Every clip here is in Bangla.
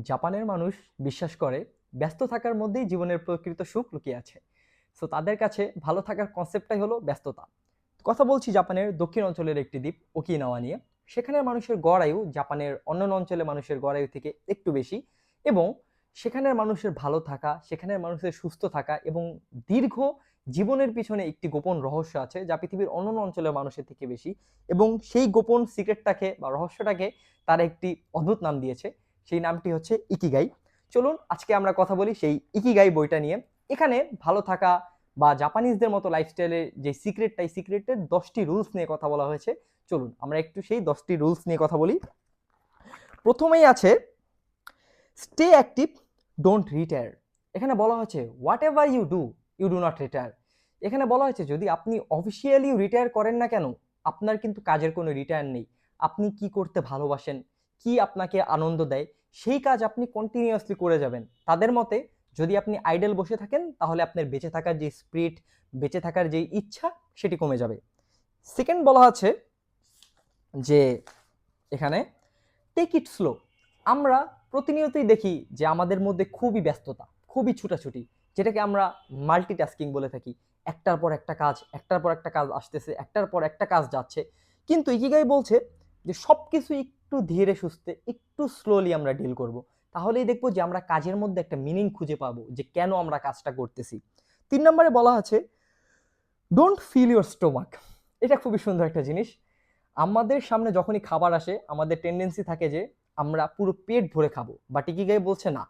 জাপানের মানুষ বিশ্বাস করে ব্যস্ত থাকার মধ্যেই জীবনের প্রকৃত সুখ লুকিয়ে আছে। সো তাদের কাছে ভালো থাকার কনসেপ্টটাই হলো ব্যস্ততা। কথা বলছি জাপানের দক্ষিণ অঞ্চলের একটি দ্বীপ ওকিনাওয়া নিয়ে। সেখানের মানুষের গড় আয়ু জাপানের অন্যান্য অঞ্চলের মানুষের গড় আয়ু থেকে একটু বেশি, এবং সেখানের মানুষের ভালো থাকা, সেখানের মানুষের সুস্থ থাকা এবং দীর্ঘ জীবনের পিছনে একটি গোপন রহস্য আছে যা পৃথিবীর অন্যান্য অঞ্চলের মানুষের থেকে বেশি। এবং সেই গোপন সিক্রেটটাকে বা রহস্যটাকে তারা একটি অদ্ভুত নাম দিয়েছে। সেই নামটি হচ্ছে ইকিগাই। চলুন আজকে আমরা কথা বলি সেই ইকিগাই বইটা নিয়ে। এখানে ভালো থাকা বা জাপানিজদের মতো লাইফস্টাইলের যে সিক্রেটটাই সিক্রেটের 10টি রুলস নিয়ে কথা বলা হয়েছে। চলুন আমরা একটু সেই 10টি রুলস নিয়ে কথা বলি। প্রথমেই আছে স্টে অ্যাক্টিভ, ডোন্ট রিটায়ার। এখানে বলা হয়েছে whatever you do not retire. এখানে বলা হয়েছে যদি আপনি অফিসিয়ালি রিটায়ার করেন না কেন, আপনার কিন্তু কাজের কোনো রিটায়ার নেই। আপনি কি করতে ভালোবাসেন, কি আপনাকে আনন্দ দেয়, সেই কাজ আপনি কন্টিনিউয়াসলি করে যাবেন। তাদের মতে যদি আপনি আইডল বসে থাকেন তাহলে আপনার বেঁচে থাকার যে স্পিরিট, বেঁচে থাকার যে ইচ্ছা, সেটি কমে যাবে। সেকেন্ড বলা আছে যে এখানে টেক ইট স্লো। আমরা প্রতিনিয়তই দেখি যে আমাদের মধ্যে খুবই ব্যস্ততা, খুবই ছুটাছুটি, যেটাকে আমরা মাল্টিটাস্কিং বলে থাকি। একটার পর একটা কাজ, একটার পর একটা কাজ আসতেছে, একটার পর একটা কাজ যাচ্ছে। কিন্তু ইকিগাই বলছে যে সব কিছু একটু ধীরে সুস্থে, একটু স্লোলি আমরা ডিল করব। তাহলেই দেখবো যে আমরা কাজের মধ্যে একটা মিনিং খুঁজে পাবো যে কেন আমরা কাজটা করতেছি। 3 নম্বরে বলা আছে ডোন্ট ফিল ইউর স্টোমাক। এটা খুবই সুন্দর একটা জিনিস। আমাদের সামনে যখনই খাবার আসে আমাদের টেন্ডেন্সি থাকে যে আমরা পুরো পেট ভরে খাবো, বাট ইকিগাই বলছে না।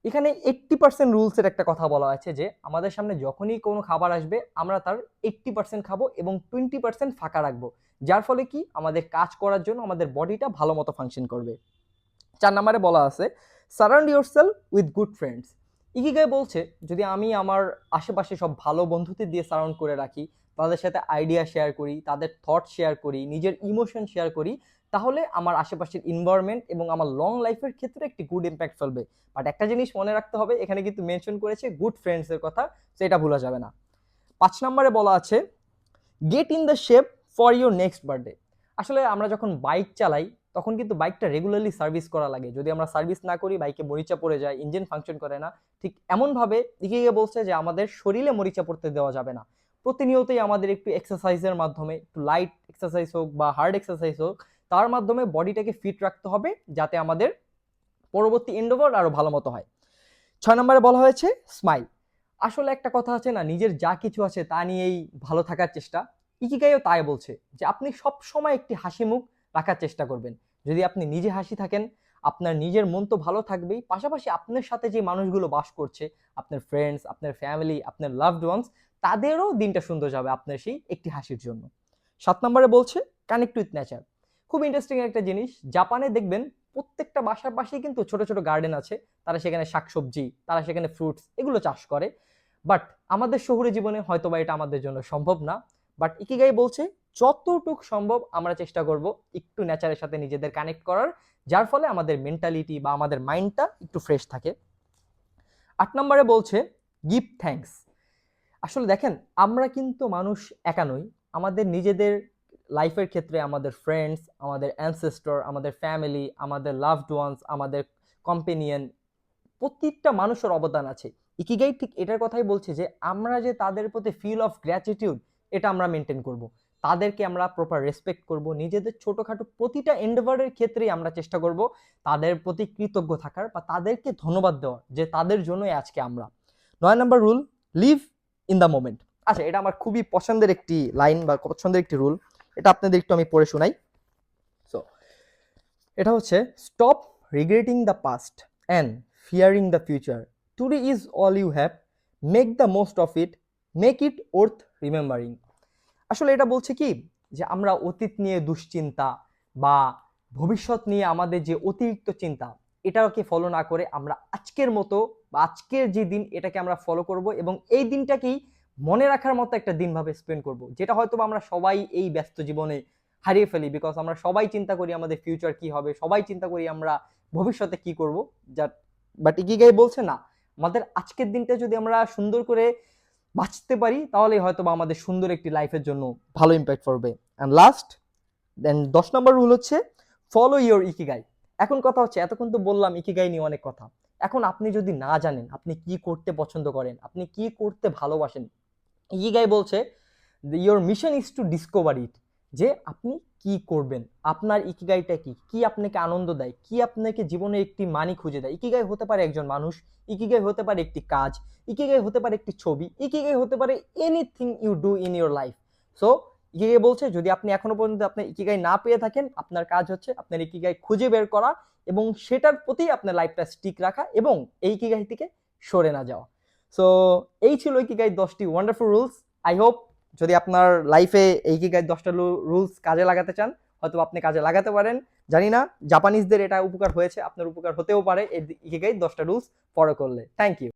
এখানে 80% রুলসের একটা কথা বলা আছে যে আমাদের সামনে যখনই কোনো খাবার আসবে আমরা তার 80% খাবো এবং 20% ফাঁকা রাখবো, যার ফলে কি আমাদের কাজ করার জন্য আমাদের বডিটা ভালো মতো ফাংশন করবে। 4 নম্বরে বলা আছে surround yourself with good friends. Ikigai বলছে যদি আমি আমার আশেপাশে সব ভালো বন্ধুদের দিয়ে সারাউন্ড করে রাখি, তাদের সাথে আইডিয়া শেয়ার করি, তাদের থট শেয়ার করি, নিজের ইমোশন শেয়ার করি, তাহলে আমার আশেপাশের এনভায়রনমেন্ট এবং আমার লং লাইফের ক্ষেত্রে একটি গুড ইম্প্যাক্ট ফেলবে। বাট একটা জিনিস মনে রাখতে হবে, এখানে কিন্তু মেনশন করেছে গুড ফ্রেন্ডসের কথা, তো এটা ভুলা যাবে না। 5 নম্বরে বলা আছে get in the shape for your next birthday. আসলে আমরা যখন বাইক চালাই তখন কিন্তু বাইকটা রেগুলারলি সার্ভিস করা লাগে। যদি আমরা সার্ভিস না করি বাইকে মরিচা পড়ে যায়, ইঞ্জিন ফাংশন করে না। ঠিক এমনভাবে ইকিগাই বলছে যে আমাদের শরীরে মরিচা পড়তে দেওয়া যাবে না। প্রতিনিয়তই আমাদের একটু এক্সারসাইজের মাধ্যমে, একটু লাইট এক্সারসাইজ হোক বা হার্ড এক্সারসাইজ হোক, তার মাধ্যমে বডিটাকে ফিট রাখতে হবে যাতে আমাদের পরবর্তী এন্ডোভার আরো ভালো মতো হয়। 6 নম্বরে বলা হয়েছে স্মাইল। আসলে একটা কথা আছে না, নিজের যা কিছু আছে তা নিয়েই ভালো থাকার চেষ্টা। ইকিগাইও তাই বলছে যে আপনি সব সময় একটি হাসি মুখ রাখার চেষ্টা করবেন। যদি আপনি নিজে হাসি থাকেন, আপনার নিজের মন তো ভালো থাকবেই, পাশাপাশি আপনার সাথে যে মানুষগুলো বাস করছে, আপনার ফ্রেন্ডস, আপনার ফ্যামিলি, আপনার লাভড ওয়ান্স, তাদেরও দিনটা সুন্দর যাবে আপনার সেই একটি হাসির জন্য। 7 নম্বরে বলছে কানেক্ট উইথ নেচার। খুব ইন্টারেস্টিং একটা জিনিস, জাপানে দেখবেন প্রত্যেকটা বাসার পাশেই কিন্তু ছোট ছোট গার্ডেন আছে। তারা সেখানে শাকসবজি, তারা সেখানে ফ্রুটস এগুলো চাষ করে। বাট আমাদের শহুরে জীবনে হয়তো বা এটা আমাদের জন্য সম্ভব না। বাট ইকিগাই বলছে যতটুক সম্ভব আমরা চেষ্টা করব একটু নেচারের সাথে নিজেদের কানেক্ট করার, যার ফলে আমাদের মেন্টালিটি বা আমাদের মাইন্ডটা একটু ফ্রেশ থাকে। 8 নম্বরে বলছে গিভ থ্যাঙ্কস। আসলে দেখেন আমরা কিন্তু মানুষ একা নই। আমাদের নিজেদের লাইফের ক্ষেত্রে আমাদের ফ্রেন্ডস, আমাদের অ্যানসেস্টর, আমাদের ফ্যামিলি, আমাদের লাভড ওয়ান্স, আমাদের কম্পেনিয়ন, প্রত্যেকটা মানুষের অবদান আছে। ইকিগাই ঠিক এটার কথাই বলছে যে আমরা যে তাদের প্রতি ফিল অফ গ্র্যাটিটিউড এটা আমরা মেনটেন করব। তাদেরকে আমরা প্রপার রেসপেক্ট করব। নিজেদের ছোটখাটো প্রতিটা এন্ডেভারের ক্ষেত্রেই আমরা চেষ্টা করব তাদের প্রতি কৃতজ্ঞ থাকার বা তাদেরকে ধন্যবাদ দেওয়ার যে তাদের জন্যই আজকে আমরা। 9 number rule live in the moment. আচ্ছা, এটা আমার খুবই পছন্দের একটি লাইন বা পছন্দের একটি রুল। এটা আপনাদের একটু আমি পড়ে শোনাই। সো এটা হচ্ছে stop regretting the past and fearing the future. Today is all you have, make the most of it, make it worth remembering. আসলে এটা বলছে কি যে আমরা অতীত নিয়ে দুশ্চিন্তা বা ভবিষ্যৎ নিয়ে আমাদের যে অতিরিক্ত চিন্তা, এটাকে ফলো না করে আমরা আজকের মতো বা আজকের যে দিন এটাকে আমরা ফলো করব এবং এই দিনটাকেই মনে রাখার মতো একটা দিন ভাবে স্পেন্ড করব, যেটা হয়তো আমরা সবাই এই ব্যস্ত জীবনে হারিয়ে ফেলি। বিকজ আমরা সবাই চিন্তা করি আমাদের ফিউচার কি হবে, সবাই চিন্তা করি আমরা ভবিষ্যতে কি করব। বাট ইকিগাই বলছে না, আমাদের আজকের দিনটা যদি আমরা সুন্দর করে বাঁচতে পারি তাহলে হয়তো বা আমাদের সুন্দর একটি লাইফের জন্য ভালো ইম্প্যাক্ট পড়বে। And last then 10 number rule হচ্ছে ফলো ইওর ইকিগাই। এখন কথা হচ্ছে, এতক্ষণ তো বললাম ইকিগাই নিয়ে অনেক কথা। এখন আপনি যদি না জানেন আপনি কি করতে পছন্দ করেন, আপনি কি করতে ভালোবাসেন, ইকিগাই বলছে your mission is to discover it, যে আপনি কি করবেন, আপনার ইকিগাইটা কি, কি আপনাকে আনন্দ দেয়, কি আপনাকে জীবনে একটি মানি খুঁজে দেয়। ইকিগাই হতে পারে একজন মানুষ, ইকিগাই হতে পারে একটি কাজ, ইকিগাই হতে পারে একটি ছবি, ইকিগাই হতে পারে anything you do in your life. So ikigai বলছে যদি আপনি এখনো পর্যন্ত আপনার ইকিগাই না পেয়ে থাকেন, আপনার কাজ হচ্ছে আপনার ইকিগাই খুঁজে বের করা এবং সেটার প্রতি আপনার লাইফটা স্টিক রাখা এবং এই ইকিগাই থেকে সরে না যাওয়া। সো এই ছিল ইকিগাই 10টি ওয়ান্ডারফুল রুলস। আই হোপ যদি আপনার লাইফে এই ইকিগাই 10টা রুলস কাজে লাগাতে চান, হয়তো আপনি কাজে লাগাতে পারেন। জানি না, জাপানিজদের এটা উপকার হয়েছে, আপনার উপকার হতেও পারে এই ইকিগাই 10টা রুলস ফলো করলে। Thank you.